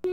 Good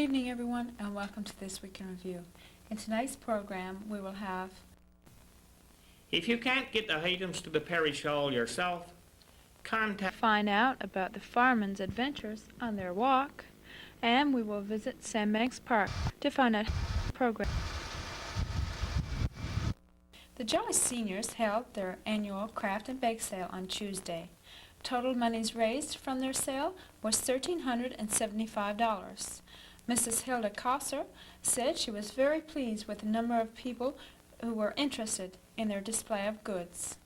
evening, everyone, and welcome to This Week in Review. In tonight's program, we will have... If you can't get the items to the parish hall yourself, contact... Find out about the firemen's adventures on their walk, and we will visit Sandbanks Park to find out the program. The Jolly Seniors held their annual craft and bake sale on Tuesday. Total monies raised from their sale was $1,375. Mrs. Hilda Kosser said she was very pleased with the number of people who were interested in their display of goods.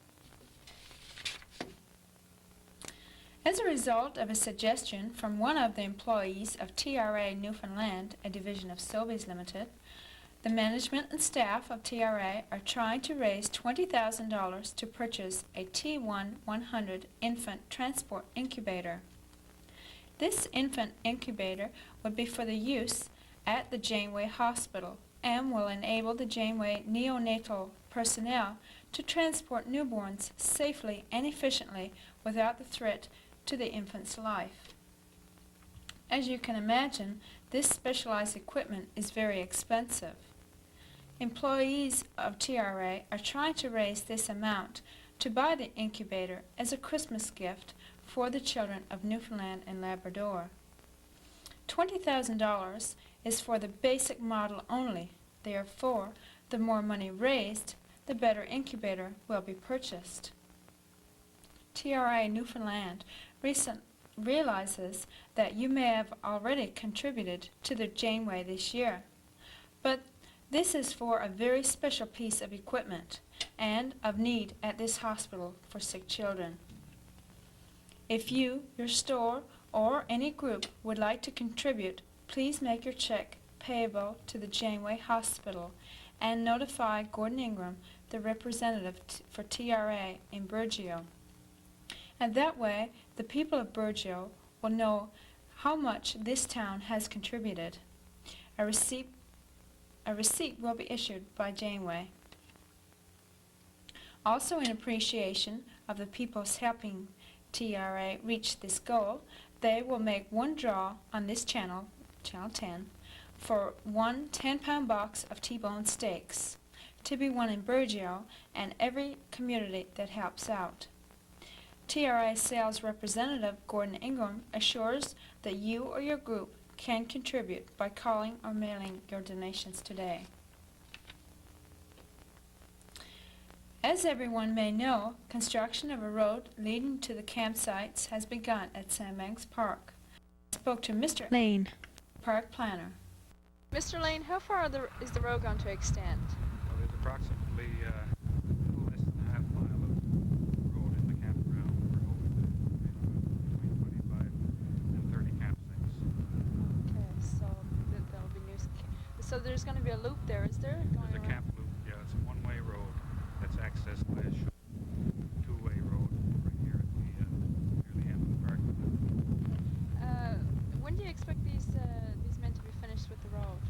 As a result of a suggestion from one of the employees of TRA Newfoundland, a division of Sobeys Limited, the management and staff of TRA are trying to raise $20,000 to purchase a T1-100 infant transport incubator. This infant incubator would be for the use at the Janeway Hospital and will enable the Janeway neonatal personnel to transport newborns safely and efficiently without the threat to the infant's life. As you can imagine, this specialized equipment is very expensive. Employees of TRA are trying to raise this amount to buy the incubator as a Christmas gift for the children of Newfoundland and Labrador. $20,000 is for the basic model only. Therefore, the more money raised, the better incubator will be purchased. TRA Newfoundland realizes that you may have already contributed to the Janeway this year, but this is for a very special piece of equipment and of need at this hospital for sick children. If you, your store, or any group would like to contribute, please make your check payable to the Janeway Hospital and notify Gordon Ingram, the representative for TRA in Burgeo. And that way, the people of Burgeo will know how much this town has contributed. A receipt will be issued by Janeway. Also, in appreciation of the people's helping TRA reach this goal, they will make one draw on this channel, Channel 10, for one 10-pound box of T-bone steaks, to be won in Burgeo and every community that helps out. TRA sales representative Gordon Ingram assures that you or your group can contribute by calling or mailing your donations today. As everyone may know, construction of a road leading to the campsites has begun at Sandbanks Park. I spoke to Mr.Lane, park planner. Mr. Lane, how far is the road going to extend? Well, there's approximately less than a half mile of road in the campground. We're hoping to between 25 and 30 campsites. Okay, so there'll be new. So there's going to be a loop there, is there? There's a camp loop, yeah. It's a one-way road that's accessed by a two-way road right here at near the end of the park. When do you expect these men to be finished with the road?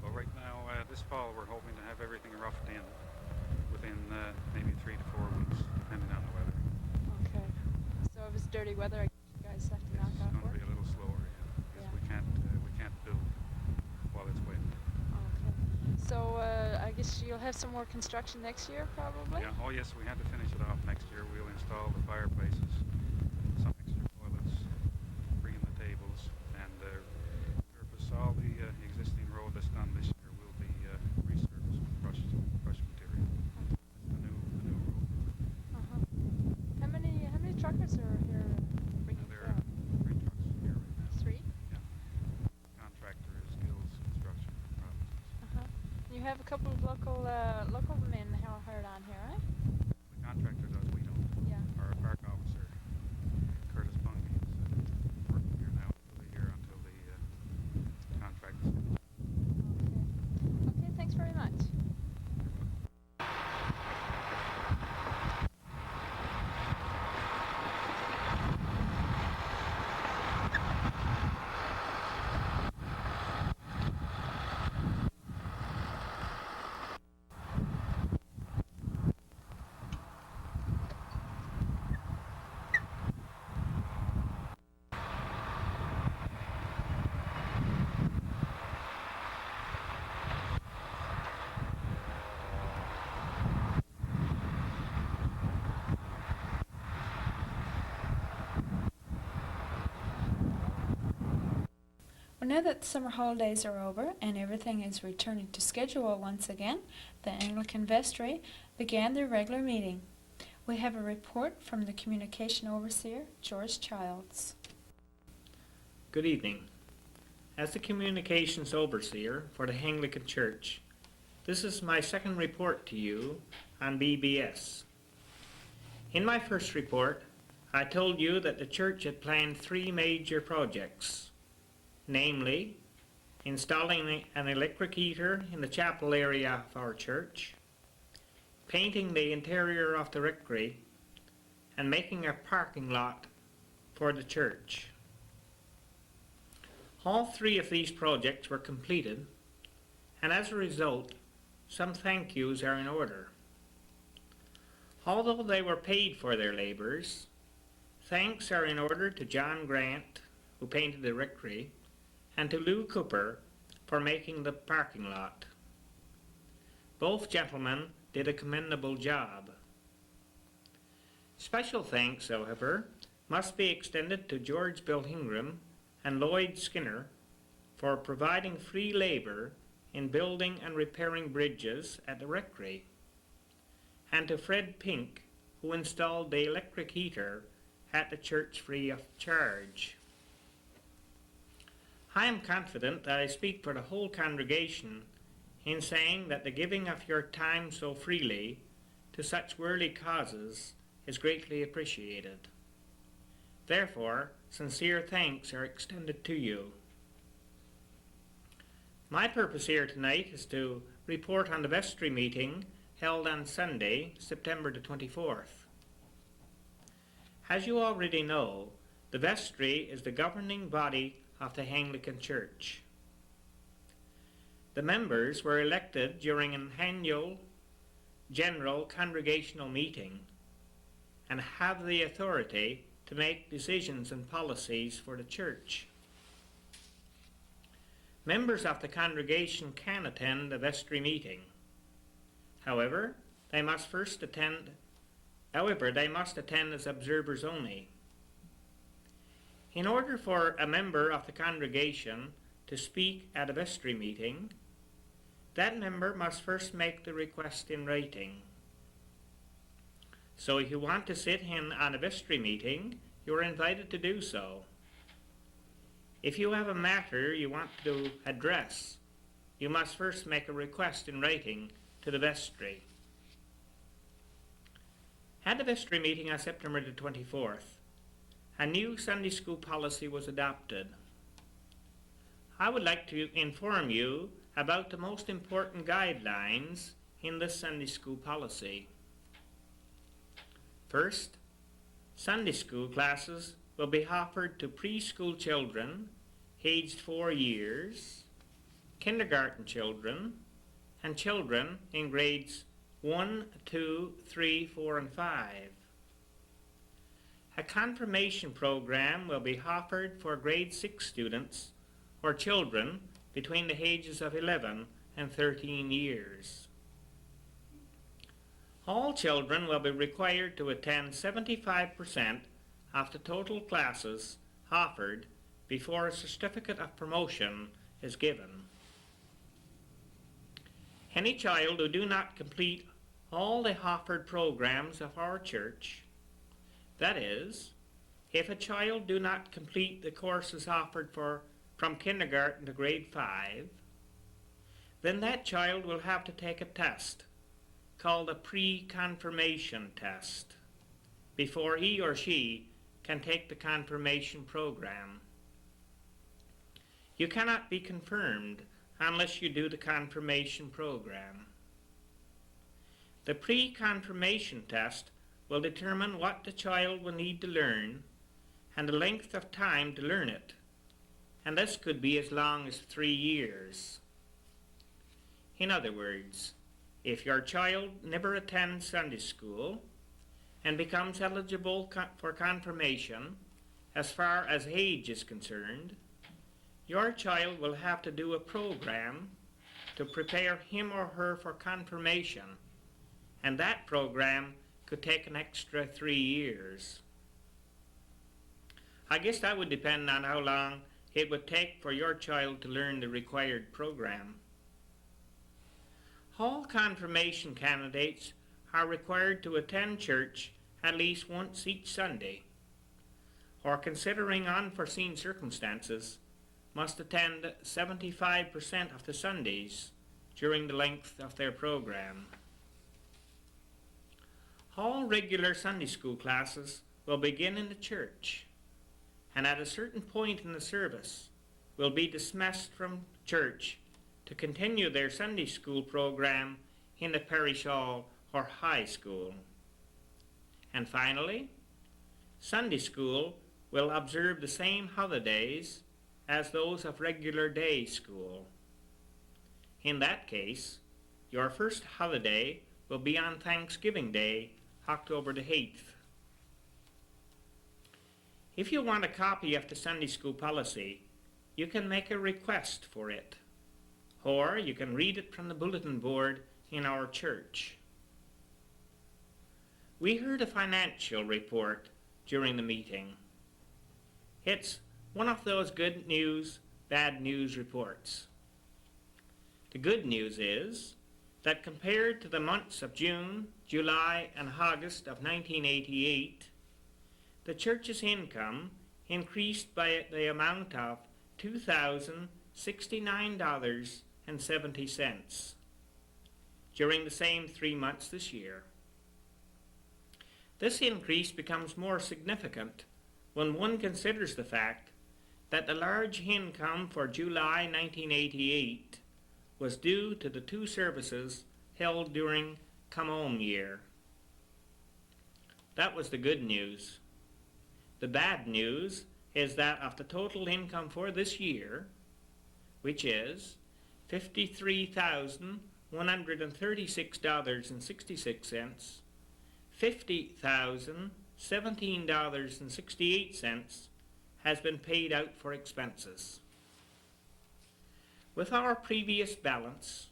Well, right now, this fall, we're hoping to have everything roughed in within maybe 3 to 4 weeks, depending on the weather. Okay. So if it's dirty weather, I guess you guys have to knock off It's going work? to be a little slower, because we can't build while it's wet. Okay. So I guess you'll have some more construction next year, probably? Yeah. Oh, yes, we had to finish it off next year. We'll install the fireplaces, some extra toilets, bring in the tables, and surface all the existing road that's have a couple of local men hired on here, right? The contractor does, we don't. Yeah. Our park officer, Curtis Bunky, is working here now. He'll be here until the contract is finished. Okay. Okay, thanks very much. Well, now that the summer holidays are over and everything is returning to schedule once again, the Anglican Vestry began their regular meeting. We have a report from the Communication Overseer, George Childs. Good evening. As the Communications Overseer for the Anglican Church, this is my second report to you on BBS. In my first report, I told you that the church had planned 3 major projects, namely, installing an electric heater in the chapel area of our church, painting the interior of the rectory, and making a parking lot for the church. All 3 of these projects were completed, and as a result, some thank yous are in order. Although they were paid for their labors, thanks are in order to John Grant, who painted the rectory, and to Lou Cooper for making the parking lot. Both gentlemen did a commendable job. Special thanks, however, must be extended to George Bill Ingram and Lloyd Skinner for providing free labor in building and repairing bridges at the rectory, and to Fred Pink, who installed the electric heater at the church free of charge. I am confident that I speak for the whole congregation in saying that the giving of your time so freely to such worthy causes is greatly appreciated. Therefore, sincere thanks are extended to you. My purpose here tonight is to report on the vestry meeting held on Sunday, September the 24th. As you already know, the vestry is the governing body of the Anglican Church. The members were elected during an annual general congregational meeting and have the authority to make decisions and policies for the church. Members of the congregation can attend a vestry meeting. However, they must attend as observers only. In order for a member of the congregation to speak at a vestry meeting, that member must first make the request in writing. So if you want to sit in on a vestry meeting, you are invited to do so. If you have a matter you want to address, you must first make a request in writing to the vestry. At the vestry meeting on September the 24th, a new Sunday school policy was adopted. I would like to inform you about the most important guidelines in this Sunday school policy. First, Sunday school classes will be offered to preschool children aged 4 years, kindergarten children, and children in grades 1, 2, 3, 4, and 5. A confirmation program will be offered for grade 6 students or children between the ages of 11 and 13 years. All children will be required to attend 75% of the total classes offered before a certificate of promotion is given. Any child who do not complete all the offered programs of our church, that is, if a child do not complete the courses offered from kindergarten to grade 5, then that child will have to take a test called a pre-confirmation test before he or she can take the confirmation program. You cannot be confirmed unless you do the confirmation program. The pre-confirmation test will determine what the child will need to learn and the length of time to learn it, and this could be as long as 3 years. In other words, if your child never attends Sunday school and becomes eligible for confirmation as far as age is concerned, your child will have to do a program to prepare him or her for confirmation, and that program could take an extra 3 years. I guess that would depend on how long it would take for your child to learn the required program. All confirmation candidates are required to attend church at least once each Sunday, or considering unforeseen circumstances, must attend 75% of the Sundays during the length of their program. All regular Sunday school classes will begin in the church, and at a certain point in the service will be dismissed from church to continue their Sunday school program in the parish hall or high school. And finally, Sunday school will observe the same holidays as those of regular day school. In that case, your first holiday will be on Thanksgiving Day, October the 8th. If you want a copy of the Sunday school policy, you can make a request for it, or you can read it from the bulletin board in our church. We heard a financial report during the meeting. It's one of those good news, bad news reports. The good news is that compared to the months of June, July, and August of 1988, the church's income increased by the amount of $2,069.70 during the same 3 months this year. This increase becomes more significant when one considers the fact that the large income for July 1988 was due to the 2 services held during Come Home year. That was the good news. The bad news is that of the total income for this year, which is $53,136.66, $50,017.68 has been paid out for expenses. With our previous balance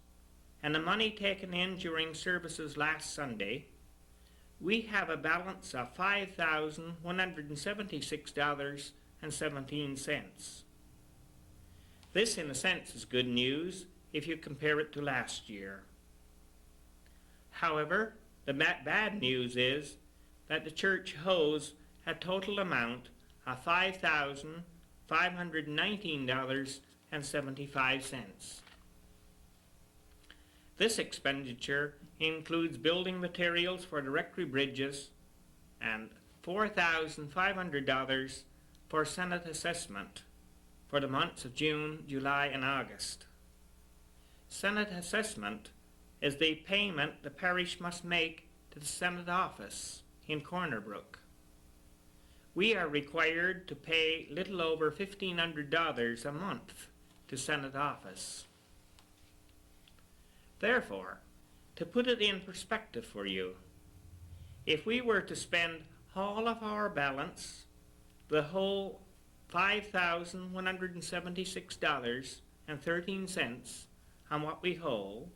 and the money taken in during services last Sunday, we have a balance of $5,176.17. This, in a sense, is good news if you compare it to last year. However, the bad news is that the church owes a total amount of $5,519.75. This expenditure includes building materials for the rectory bridges and $4,500 for Senate assessment for the months of June, July, and August. Senate assessment is the payment the parish must make to the Senate office in Corner Brook. We are required to pay little over $1,500 a month to Senate office. Therefore, to put it in perspective for you, if we were to spend all of our balance, the whole $5,176.13 on what we owe,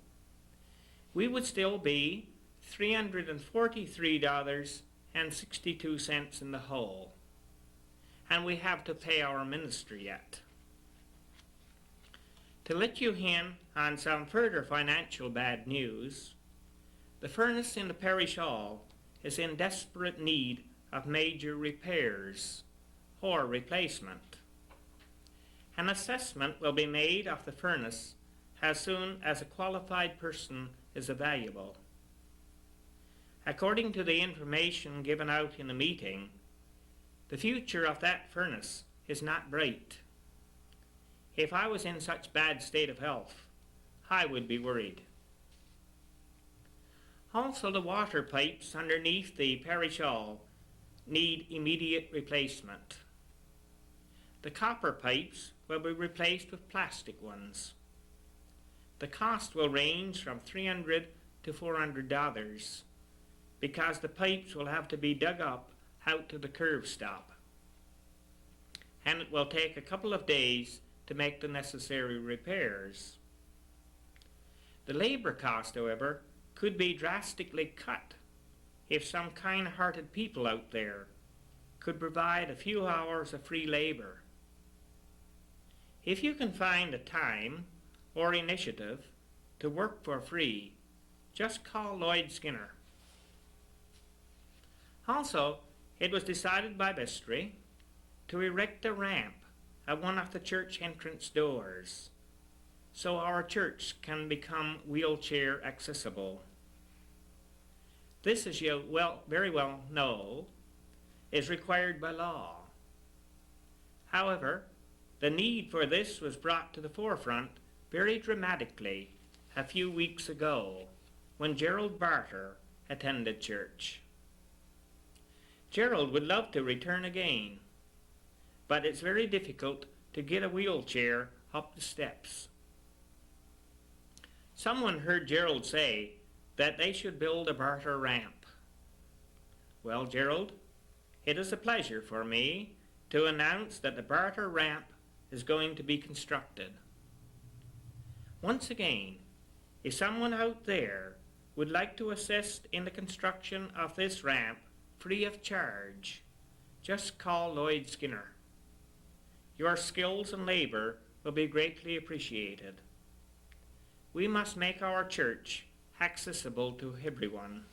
we would still be $343.62 in the hole, and we have to pay our ministry yet. To let you in on some further financial bad news, the furnace in the parish hall is in desperate need of major repairs or replacement. An assessment will be made of the furnace as soon as a qualified person is available. According to the information given out in the meeting, the future of that furnace is not bright. If I was in such bad state of health, I would be worried. Also, the water pipes underneath the parish hall need immediate replacement. The copper pipes will be replaced with plastic ones. The cost will range from $300 to $400 because the pipes will have to be dug up out to the curb stop, and it will take a couple of days to make the necessary repairs. The labor cost, however, could be drastically cut if some kind-hearted people out there could provide a few hours of free labor. If you can find a time or initiative to work for free, just call Lloyd Skinner. Also, it was decided by vestry to erect a ramp at one of the church entrance doors so our church can become wheelchair accessible. This, as you very well know, is required by law. However, the need for this was brought to the forefront very dramatically a few weeks ago when Gerald Barter attended church. Gerald would love to return again, but it's very difficult to get a wheelchair up the steps. Someone heard Gerald say that they should build a Barter ramp. Well, Gerald, it is a pleasure for me to announce that the Barter ramp is going to be constructed. Once again, if someone out there would like to assist in the construction of this ramp free of charge, just call Lloyd Skinner. Your skills and labor will be greatly appreciated. We must make our church accessible to everyone.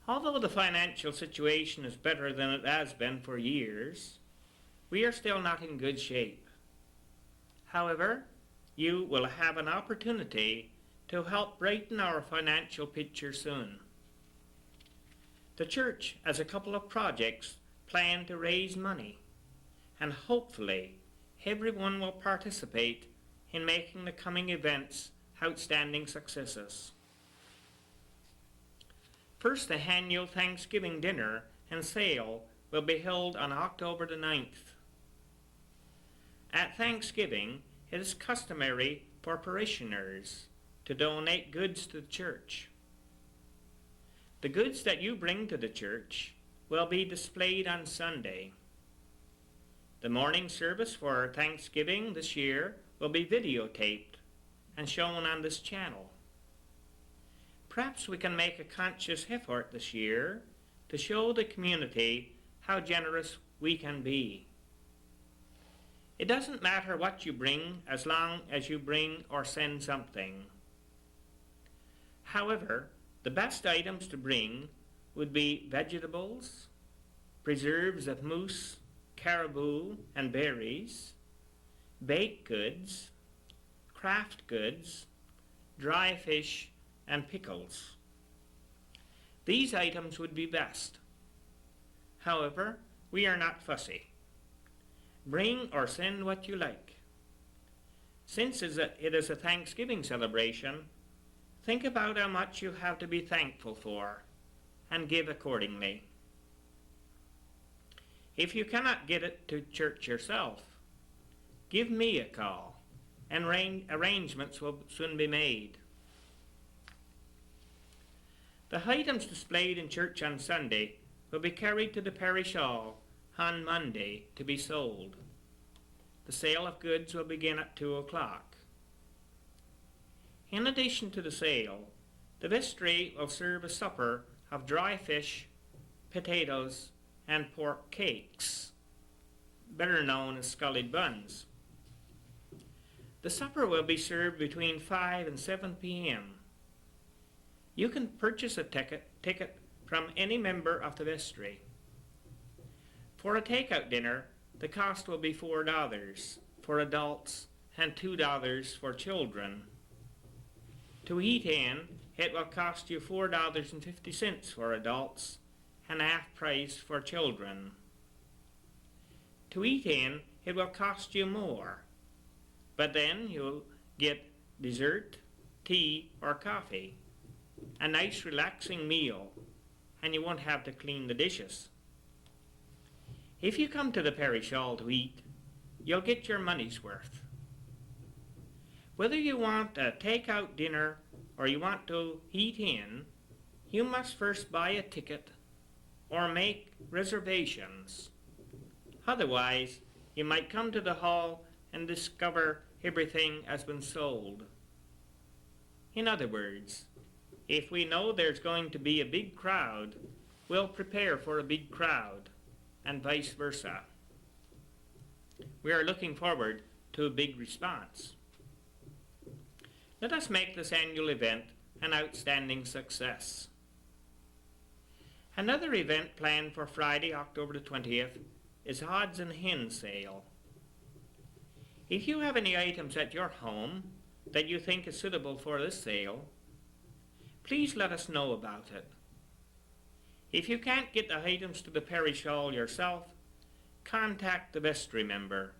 Although the financial situation is better than it has been for years, we are still not in good shape. However, you will have an opportunity to help brighten our financial picture soon. The church has a couple of projects planned to raise money, and hopefully everyone will participate in making the coming events outstanding successes. First, the annual Thanksgiving dinner and sale will be held on October the 9th. At Thanksgiving, it is customary for parishioners to donate goods to the church. The goods that you bring to the church will be displayed on Sunday. The morning service for Thanksgiving this year will be videotaped and shown on this channel. Perhaps we can make a conscious effort this year to show the community how generous we can be. It doesn't matter what you bring as long as you bring or send something. However, the best items to bring would be vegetables, preserves of moose, caribou, and berries, baked goods, craft goods, dry fish, and pickles. These items would be best. However, we are not fussy. Bring or send what you like. Since it is a Thanksgiving celebration, think about how much you have to be thankful for and give accordingly. If you cannot get it to church yourself, give me a call and arrangements will soon be made. The items displayed in church on Sunday will be carried to the parish hall on Monday to be sold. The sale of goods will begin at 2 o'clock. In addition to the sale, the vestry will serve a supper of dry fish, potatoes, and pork cakes, better known as scullied buns. The supper will be served between 5 and 7 p.m. You can purchase a ticket from any member of the vestry. For a takeout dinner, the cost will be $4 for adults and $2 for children. To eat in, it will cost you $4.50 for adults and half price for children. To eat in, it will cost you more, but then you'll get dessert, tea or coffee, a nice relaxing meal, and you won't have to clean the dishes. If you come to the parish hall to eat, you'll get your money's worth. Whether you want a take-out dinner or you want to eat in, you must first buy a ticket or make reservations. Otherwise, you might come to the hall and discover everything has been sold. In other words, if we know there's going to be a big crowd, we'll prepare for a big crowd, and vice versa. We are looking forward to a big response. Let us make this annual event an outstanding success. Another event planned for Friday, October the 20th, is odds and hen sale. If you have any items at your home that you think is suitable for this sale, please let us know about it. If you can't get the items to the parish hall yourself, contact the vestry member,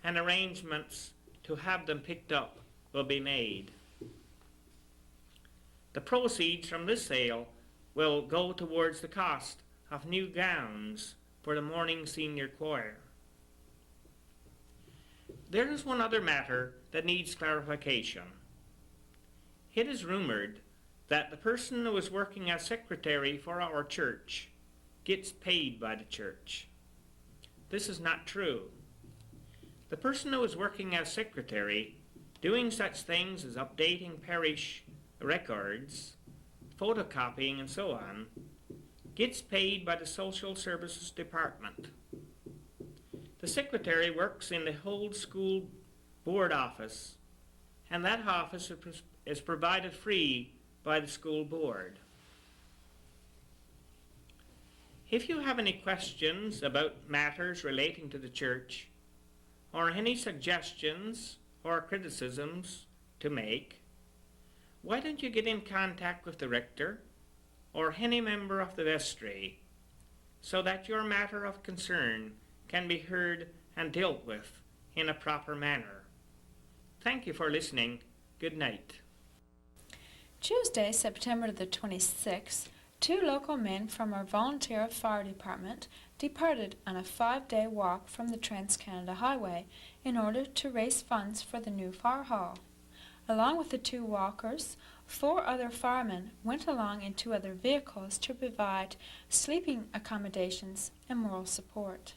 and arrangements to have them picked up will be made. The proceeds from this sale will go towards the cost of new gowns for the morning senior choir. There is one other matter that needs clarification. It is rumored that the person who is working as secretary for our church gets paid by the church. This is not true. The person who is working as secretary, doing such things as updating parish records, photocopying and so on, gets paid by the Social Services Department. The secretary works in the whole school board office, and that office is provided free by the school board. If you have any questions about matters relating to the church, or any suggestions or criticisms to make, why don't you get in contact with the rector or any member of the vestry so that your matter of concern can be heard and dealt with in a proper manner. Thank you for listening. Good night. Tuesday, September the 26th, 2 local men from our volunteer fire department departed on a 5-day walk from the Trans-Canada Highway in order to raise funds for the new fire hall. Along with the 2 walkers, 4 other firemen went along in 2 other vehicles to provide sleeping accommodations and moral support.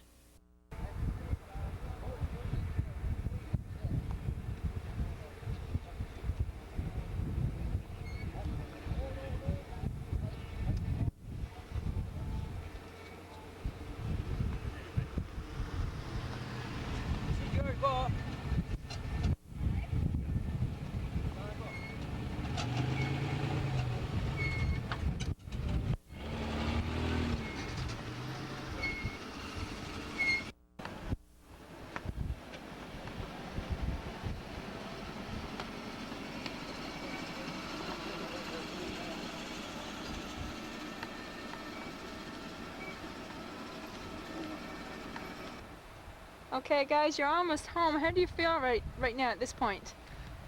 Okay, guys, you're almost home. How do you feel right now at this point?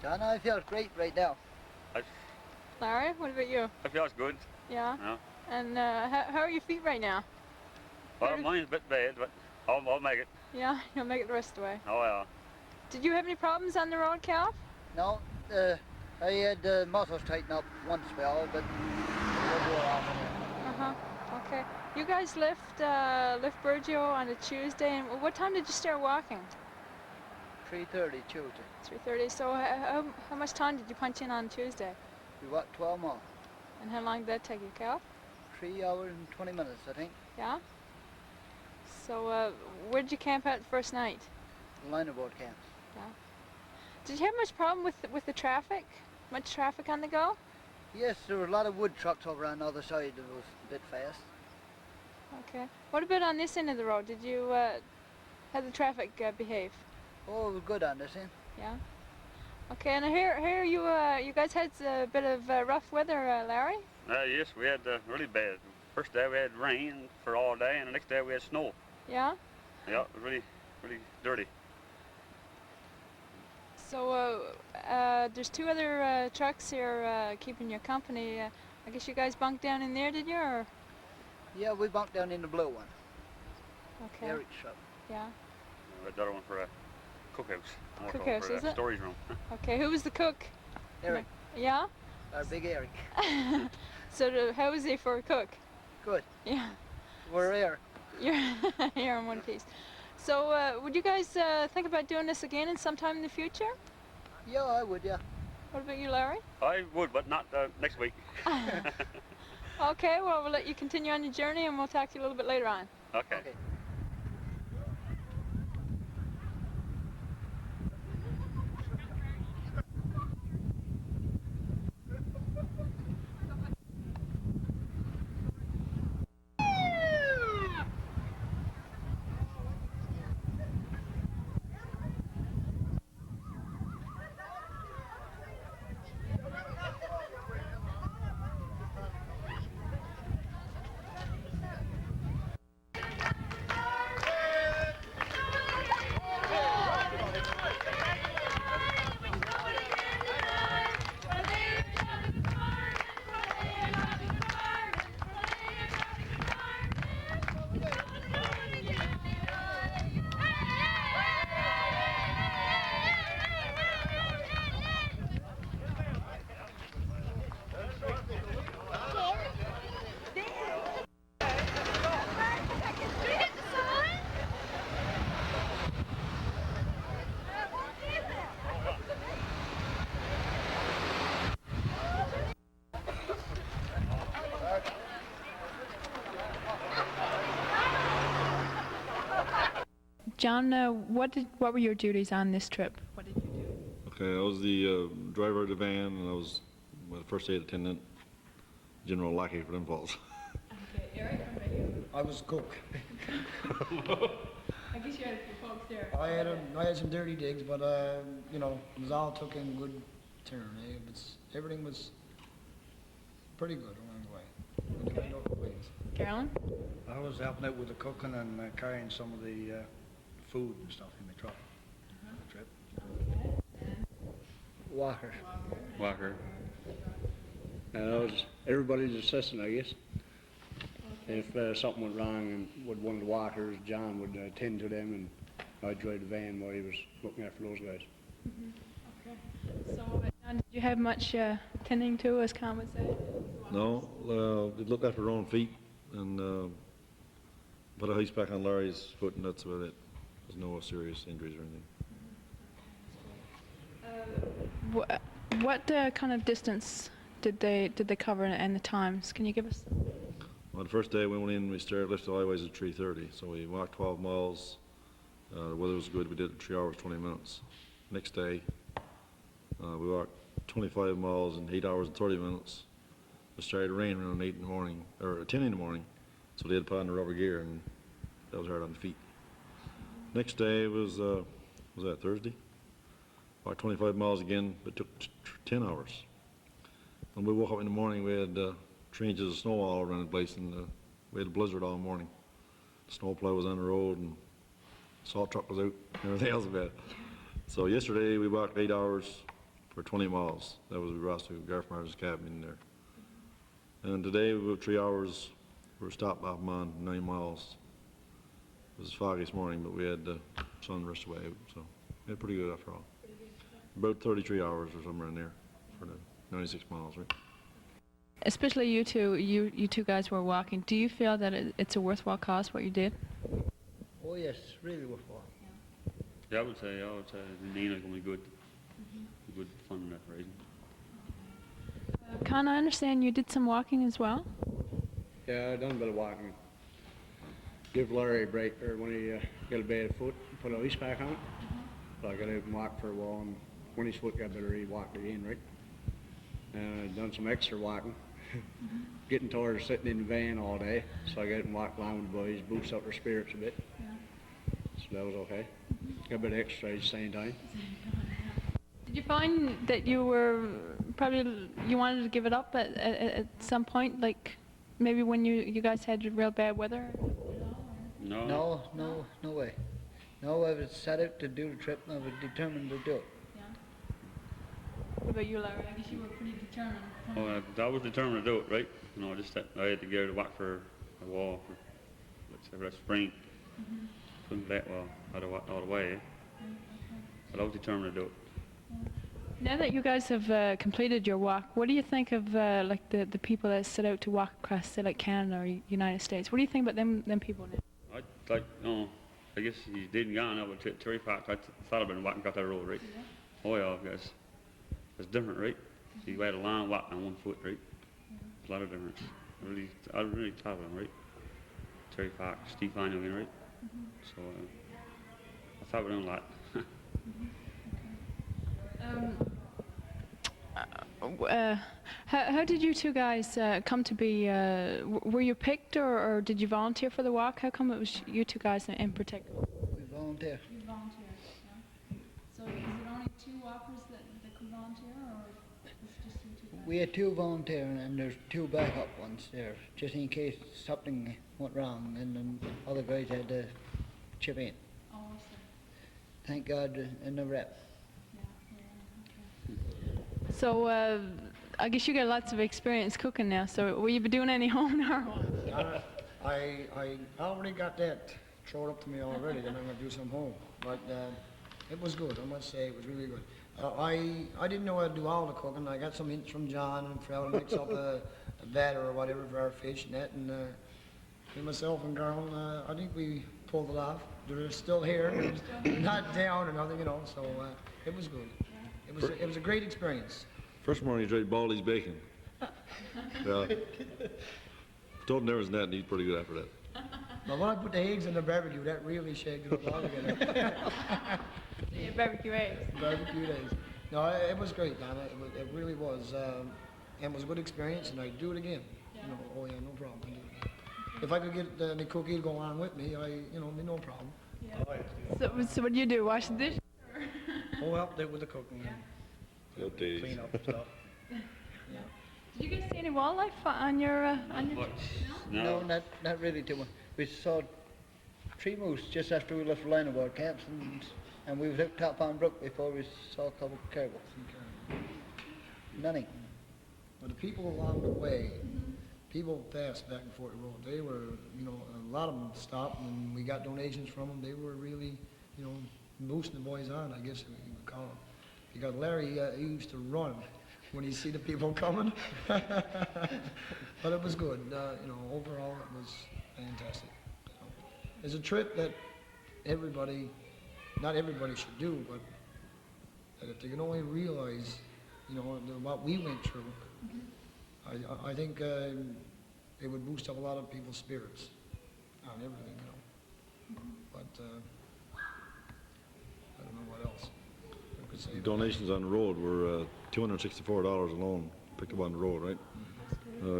John, I feel great right now. Larry, what about you? It feels good. Yeah? Yeah. And how are your feet right now? Well, mine's a bit bad, but I'll make it. Yeah, you'll make it the rest of the way. Oh, yeah. Did you have any problems on the road, Cal? No, I had the muscles tighten up one spell, but it wore off. Uh-huh. Okay. You guys left Burgeo on a Tuesday, and what time did you start walking? 3:30 Tuesday. 3:30. So how much time did you punch in on Tuesday? We walked 12 miles. And how long did that take you, Cal? 3 hours and 20 minutes, I think. Yeah? So where did you camp out the first night? The linerboard camps. Yeah. Did you have much problem with the traffic? Much traffic on the go? Yes, there were a lot of wood trucks over on the other side that was a bit fast. Okay. What about on this end of the road? Did you, how did the traffic behave? Oh, it was good on this end. Yeah? Okay, and here you guys had a bit of rough weather, Larry? Yes, we had really bad. First day we had rain for all day, and the next day we had snow. Yeah? Yeah, it was really, really dirty. So there's two other trucks here keeping you company. I guess you guys bunked down in there, did you? Or? Yeah, we bunked down in the blue one. Okay. Eric's truck. Yeah. The other one for a cookhouse. More so Cookhouse, for is a it? storage room. Okay, who was the cook? Eric, Yeah? our big Eric. So how was he for a cook? Good. Yeah. We're here. You're in one piece. So would you guys think about doing this again in sometime in the future? Yeah, I would, yeah. What about you, Larry? I would, but not next week. Okay, well, we'll let you continue on your journey and we'll talk to you a little bit later on. Okay. Okay. John, what were your duties on this trip? What did you do? Okay, I was the driver of the van, and I was the first aid attendant, general lackey for them falls. Okay, Eric, what about you? I was cook. I guess you had a few folks there. I had some dirty digs, but you know, it was all took in good turn. Everything was pretty good along the way. There were no complaints. Carolyn? I was helping out with the cooking and carrying some of the food and stuff in the truck. Trip. Walker. Walker. And I was everybody's assistant, I guess. If something went wrong and with one of the walkers, John would attend to them, and I'd drive the van while he was looking after those guys. Okay. So, John, did you have much tending to, as Con would say? No, they looked after their own feet, and put a ice pack on Larry's foot, and that's about it. There's no serious injuries or anything. What kind of distance did they cover and the times? Can you give us? Well, the first day we went in, we lifted highways at 3:30, so we walked 12 miles. The weather was good. We did it in 3 hours, 20 minutes. Next day, we walked 25 miles in 8 hours and 30 minutes. It started raining around 8 in the morning, or 10 in the morning, so they had to put on the rubber gear, and that was hard on the feet. Next day was that Thursday? Walked 25 miles again, but it took 10 hours. When we woke up in the morning, we had 3 inches of snow all around the place, and we had a blizzard all morning. The snowplow was on the road, and the salt truck was out, and everything else was bad. So yesterday we walked 8 hours for 20 miles. That was across to Garth Martin's cabin in there. And today we were 3 hours. We were stopped off them on 9 miles. It was foggy this morning, but we had the sun rest away, so we had pretty good after all. About 33 hours or somewhere in there for the 96 miles, right? Especially you two guys were walking. Do you feel that it's a worthwhile cause what you did? Oh yes, really worthwhile. Yeah, I would say the Nina's going to be good. Good fun in that reason. Con, I understand you did some walking as well? Yeah, I done a bit of walking. Give Larry a break there when he got a bad foot, put an ice pack on it. So I got out and walked for a while, and when his foot got better, he walked again, right? And done some extra walking. Getting tired of sitting in the van all day, so I got out and walked along with the boys, boost up their spirits a bit. So that was okay. Got a bit of exercise at the same time. Did you find that you were probably, you wanted to give it up at some point, like maybe when you guys had real bad weather? No. No way. No, I was set out to do the trip and I was determined to do it. Yeah. What about you, Larry? I guess you were pretty determined. Oh, I was determined to do it, right? You know, just that I had to go to work for a while, for, let's say, for a spring. Couldn't let well out of the way. But I was determined to do it. Now that you guys have completed your walk, what do you think of like the people that set out to walk across, say, like Canada or United States? What do you think about them people now? I guess he didn't go on over to TWIR Park. I thought I'd been walking across that road, right? Yeah. Oh yeah, because it's different, right? So you had a line walk on 1 foot, right? A lot of difference. I really thought of them, right? TWIR Park, Steve Final again, right? So I thought we done a lot. How did you two guys come to be, were you picked or did you volunteer for the walk? How come it was you two guys in particular? We volunteer. You volunteered, yeah. So is it only 2 walkers that could volunteer or is it just you two guys? We had 2 volunteering and there's 2 backup ones there, just in case something went wrong and then other guys had to chip in. Oh, I see. Thank God in the rep. So I guess you got lots of experience cooking now, so will you be doing any home or what? I already got that thrown up to me already, that I'm gonna do some home, but it was good, I must say, it was really good. I didn't know how to do all the cooking. I got some hints from John and Fred to mix up a batter or whatever for our fish and that, and myself and Carl, I think we pulled it off. They're still here, they're not down or nothing, you know, so it was good. It was a great experience. First morning you tried Baldy's bacon. Yeah. Told him there was that and he's pretty good after that. But when I put the eggs in the barbecue, that really shaken it up all together. Yeah, barbecue eggs. Barbecue eggs. No, it was great, Donna. It really was. And it was a good experience, and I'd do it again. Yeah. You know, oh yeah, no problem. I'd do it again. If I could get the cookie to go on with me, no problem. Yeah. So what do you do, wash the dish? Oh, help there with the cooking and clean up stuff. Yeah. Did you guys see any wildlife on your Much. No, not really too much. We saw 3 moose just after we left the line of our camps, and we was out top on brook before we saw a couple of caribou. Nothing. But the people along the way, people passed back and forth the road. They were, a lot of them stopped, and we got donations from them. They were really, boosting the boys on, I guess you would call them. Because Larry, he used to run when he see the people coming. But it was good. Overall it was fantastic. It's a trip that not everybody should do, but that if they can only realize, what we went through, I think it would boost up a lot of people's spirits on everything, But I don't know what else I could say. The donations on the road were $264 alone, picked up on the road, right?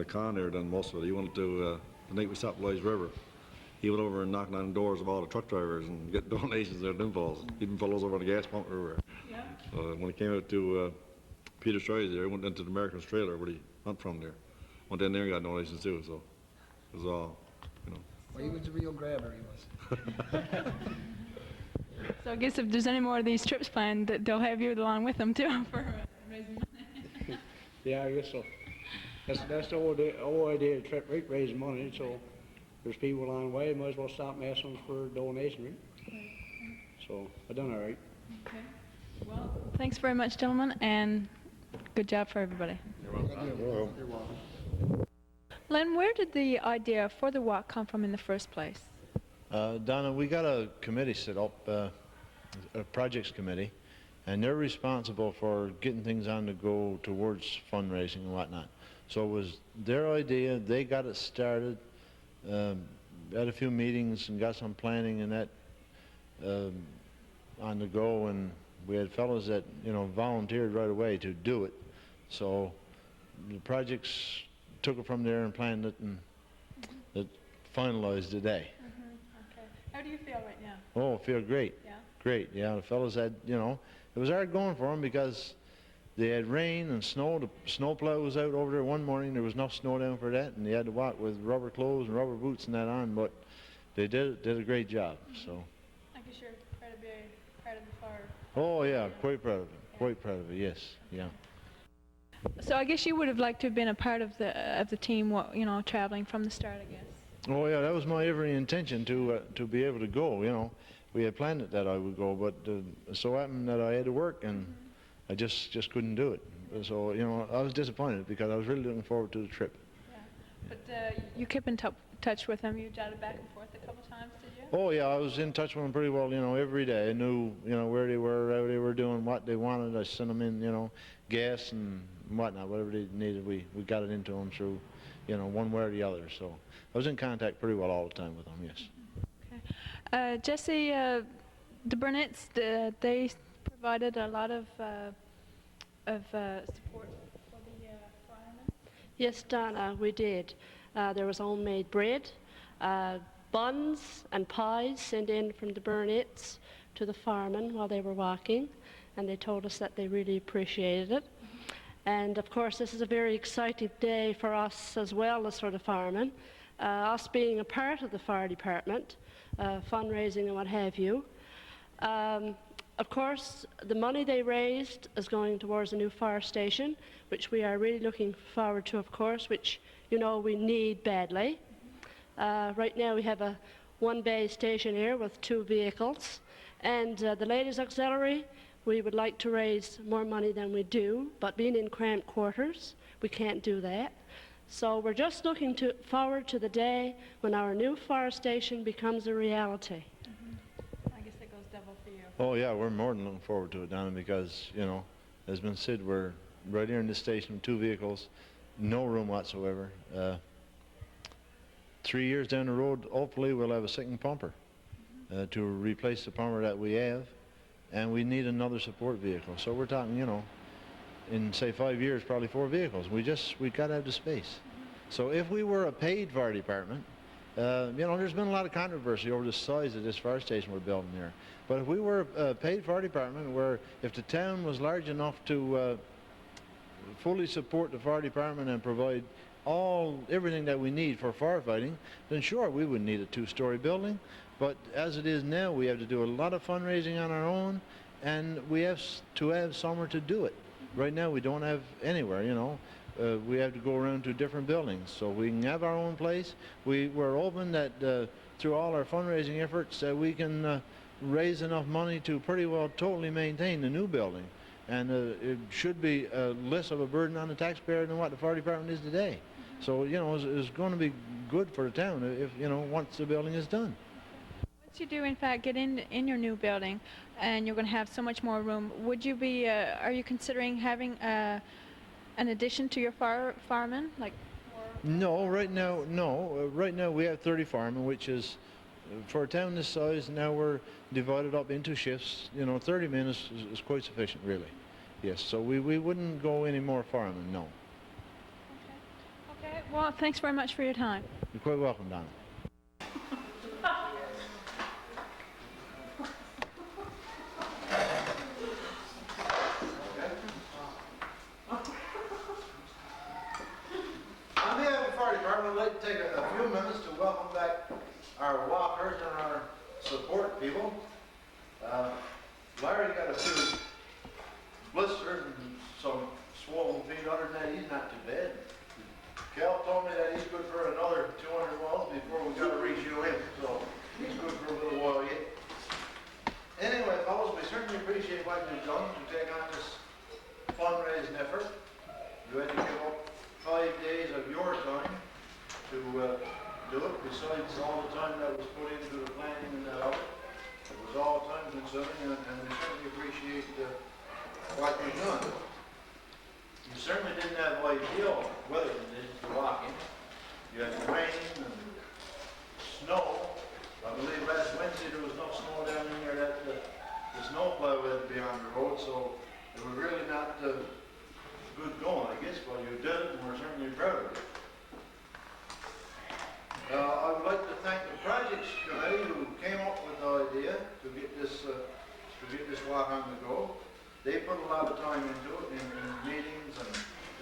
Con there done most of it. He went to, the night we stopped Loy's River, he went over and knocked on the doors of all the truck drivers and get donations there at Dimfalls. Even fellows over on the gas pump everywhere. Yeah. When he came out to Peter Stride there, he went into the American's trailer where he went from there. Went in there and got donations too, so it was all, Well, he was a real grabber, he was. So I guess if there's any more of these trips planned, they'll have you along with them too for raising money. Yeah, I guess so. That's the whole idea of the trip, right? Raising money, so there's people along the way, might as well stop and ask them for a donation, right? So I done all right. Okay. Well, thanks very much, gentlemen, and good job for everybody. Well, Len, where did the idea for the walk come from in the first place? Donna, we got a committee set up, a projects committee, and they're responsible for getting things on the go towards fundraising and whatnot. So it was their idea, they got it started, had a few meetings and got some planning and that on the go, and we had fellows that, volunteered right away to do it. So the projects took it from there and planned it, and it finalized today. Okay. How do you feel right now? Oh, I feel great. Yeah? Great, yeah. The fellows had, it was hard going for them because they had rain and snow. The snow plow was out over there one morning. There was enough snow down for that, and they had to walk with rubber clothes and rubber boots and that on. But they did a great job. So. I guess you're proud to be part of the fire. Oh yeah, quite proud of it. Quite proud of it. Yes. Yeah. So I guess you would have liked to have been a part of the team, you know, traveling from the start, I guess. Oh yeah, that was my every intention to be able to go. You know, we had planned it that I would go, but it so happened that I had to work and I just couldn't do it. So you know, I was disappointed because I was really looking forward to the trip. Yeah. But you kept in touch with them. You chatted back and forth a couple times, did you? Oh yeah, I was in touch with them pretty well. You know, every day I knew where they were, how they were doing, what they wanted. I sent them in gas and whatnot, whatever they needed. We got it into them through one way or the other. So I was in contact pretty well all the time with them. Yes. Okay. Jesse, the Burnett's, they provided a lot of support for the firemen? Yes, Donna, we did. There was homemade bread, buns and pies sent in from the Burnett's to the firemen while they were walking, and they told us that they really appreciated it. And of course, this is a very exciting day for us as well as for the firemen. Us being a part of the fire department, fundraising and what have you. Of course, the money they raised is going towards a new fire station, which we are really looking forward to, of course, which, we need badly. Right now we have a one-bay station here with 2 vehicles. And the Ladies Auxiliary, we would like to raise more money than we do, but being in cramped quarters, we can't do that. So we're just looking forward to the day when our new fire station becomes a reality. I guess that goes double for you. Oh yeah, we're more than looking forward to it, Donna, because as been said, we're right here in this station with 2 vehicles, no room whatsoever. 3 years down the road, hopefully we'll have a second pumper to replace the pumper that we have, and we need another support vehicle. So we're talking, in say 5 years, probably 4 vehicles. We got to have the space. So if we were a paid fire department, there's been a lot of controversy over the size of this fire station we're building here. But if we were a paid fire department, where if the town was large enough to fully support the fire department and provide everything that we need for firefighting, then sure, we would need a 2-story building. But as it is now, we have to do a lot of fundraising on our own, and we have to have somewhere to do it. Right now, we don't have anywhere, we have to go around to different buildings. So we can have our own place. We're hoping that through all our fundraising efforts that we can raise enough money to pretty well totally maintain the new building. And it should be less of a burden on the taxpayer than what the fire department is today. So, it's going to be good for the town if, once the building is done. Once you do, in fact, get in your new building and you're going to have so much more room, would you be, are you considering having an addition to your firemen? No, right now, no. Right now we have 30 firemen, which is, for a town this size, now we're divided up into shifts. 30 men is quite sufficient, really. Yes, so we wouldn't go any more firemen, no. Okay, well, thanks very much for your time. You're quite welcome, Donna. On behalf of the fire department, I'd like to take a few minutes to welcome back our walkers and our support people. Larry got a few blisters and some swollen feet. Other than that, he's not too bad. Cal told me that he's good for another 200 miles before we got to reach-you him, so he's good for a little while yet. Anyway, fellows, we certainly appreciate what you've done to take on this fundraising effort. You had to give up 5 days of your time to do it, besides all the time that was put into the planning and that of it. It was all time consuming, and we certainly appreciate what you've done. You certainly didn't have ideal weather conditions to walk in. You had rain and snow. I believe last Wednesday there was enough snow down in there that the snowplow had to be on the road, so it was really not good going, I guess. Well, you did it, and we're certainly proud of it. I would like to thank the projects committee who came up with the idea to get this walk on the go. they put a lot of time into it, in meetings and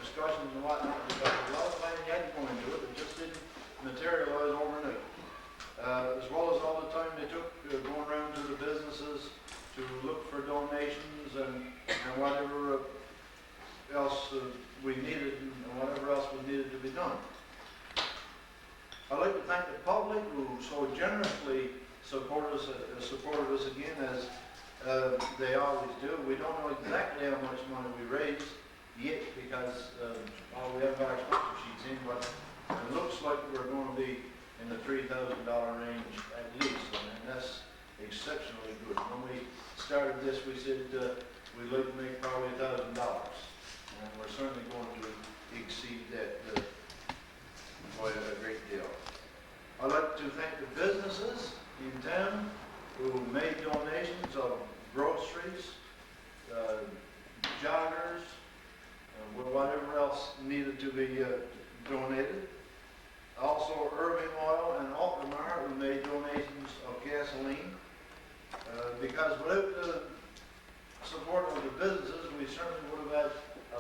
discussions and whatnot, because a lot of time you had to go into it, it just didn't materialize overnight. As well as all the time they took going around to the businesses to look for donations and whatever else we needed and whatever else was needed to be done. I'd like to thank the public who so generously supported us again, as they always do. We don't know exactly how much money we raised yet, because we haven't got our sponsor sheets in, but it looks like we're going to be in the $3,000 range at least, and that's exceptionally good. When we started this, we said we'd like to make probably $1,000, and we're certainly going to exceed that by a great deal. I'd like to thank the businesses in town who made donations of groceries, joggers, whatever else needed to be donated. Also, Irving Oil and Altamar, who made donations of gasoline, because without the support of the businesses, we certainly would have had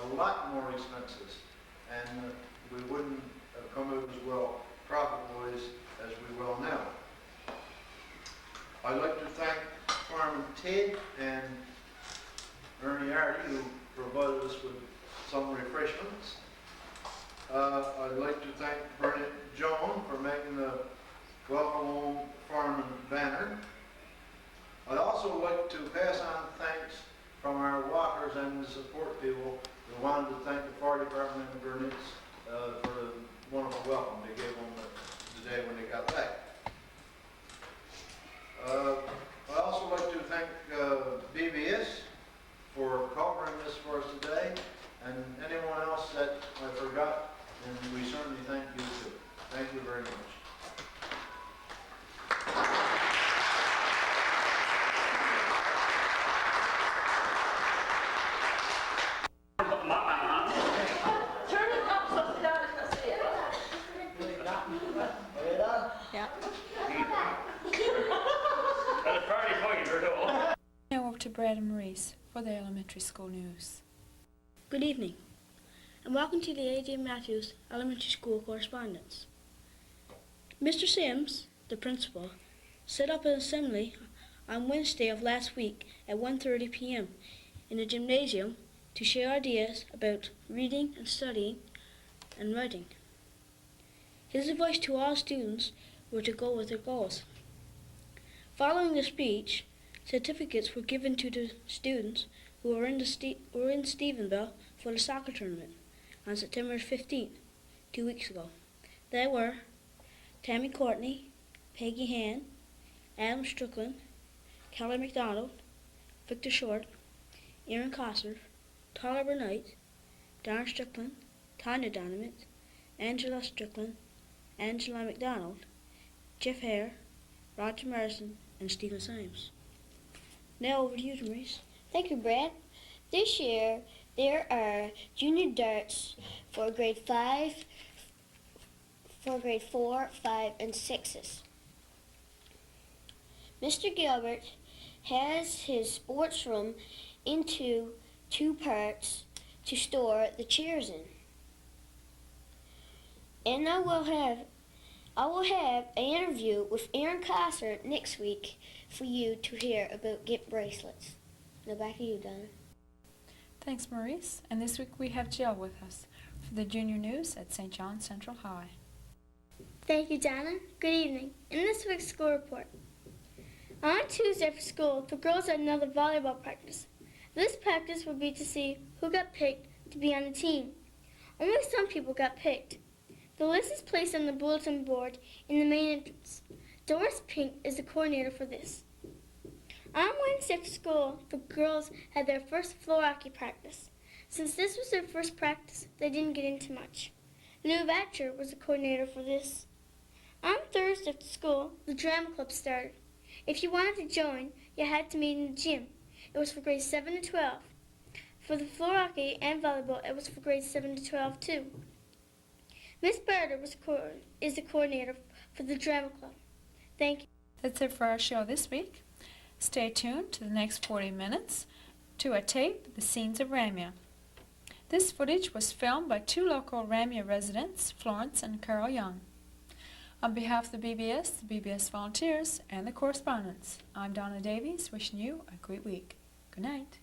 a lot more expenses, and we wouldn't have come out as well profit-wise as we will now. I'd like to thank Fireman Ted and Ernie Hardy, who provided us with some refreshments. I'd like to thank Bernadette Joan for making the Welcome Home Fireman banner. I'd also like to pass on thanks from our walkers and the support people. We wanted to thank the fire department and the Burnett's for the wonderful welcome they gave them the day when they got back. I'd also like to thank BBS for covering this for us today, and anyone else that I forgot, and we certainly thank you too. Thank you very much. Now over to Brad and Maurice for the elementary school news. Good evening, and welcome to the A.J. Matthews Elementary School correspondence. Mr. Sims, the principal, set up an assembly on Wednesday of last week at 1:30 p.m. in the gymnasium to share ideas about reading and studying and writing. His advice to all students were to go with their goals. Following the speech, certificates were given to the students who were in Stephenville for the soccer tournament on September 15th, 2 weeks ago. They were Tammy Courtney, Peggy Han, Adam Strickland, Kelly McDonald, Victor Short, Aaron Kosser, Tyler Knight, Darren Strickland, Tanya Donovan, Angela Strickland, Angela McDonald, Jeff Hare, Roger Morrison, and Stephen Symes. Now over to you, Maurice. Thank you, Brad. This year, there are junior darts for grade 5, for grade 4, 5, and 6s. Mr. Gilbert has his sports room into 2 parts to store the chairs in. And I will have an interview with Aaron Kosser next week for you to hear about gift bracelets. Now back to you, Donna. Thanks, Maurice. And this week we have Jill with us for the junior news at St. John Central High. Thank you, Donna. Good evening. In this week's school report, on Tuesday for school, the girls had another volleyball practice. This practice would be to see who got picked to be on the team. Only some people got picked. The list is placed on the bulletin board in the main entrance. Doris Pink is the coordinator for this. On Wednesday after school, the girls had their first floor hockey practice. Since this was their first practice, they didn't get into much. Lou Vatcher was the coordinator for this. On Thursday after school, the drama club started. If you wanted to join, you had to meet in the gym. It was for grades 7 to 12. For the floor hockey and volleyball, it was for grades 7 to 12 too. Miss Barter is the coordinator for the drama club. Thank you. That's it for our show this week. Stay tuned to the next 40 minutes to a tape the scenes of Ramia. This footage was filmed by 2 local Ramia residents, Florence and Carol Young. On behalf of the BBS volunteers, and the correspondents, I'm Donna Davies, wishing you a great week. Good night.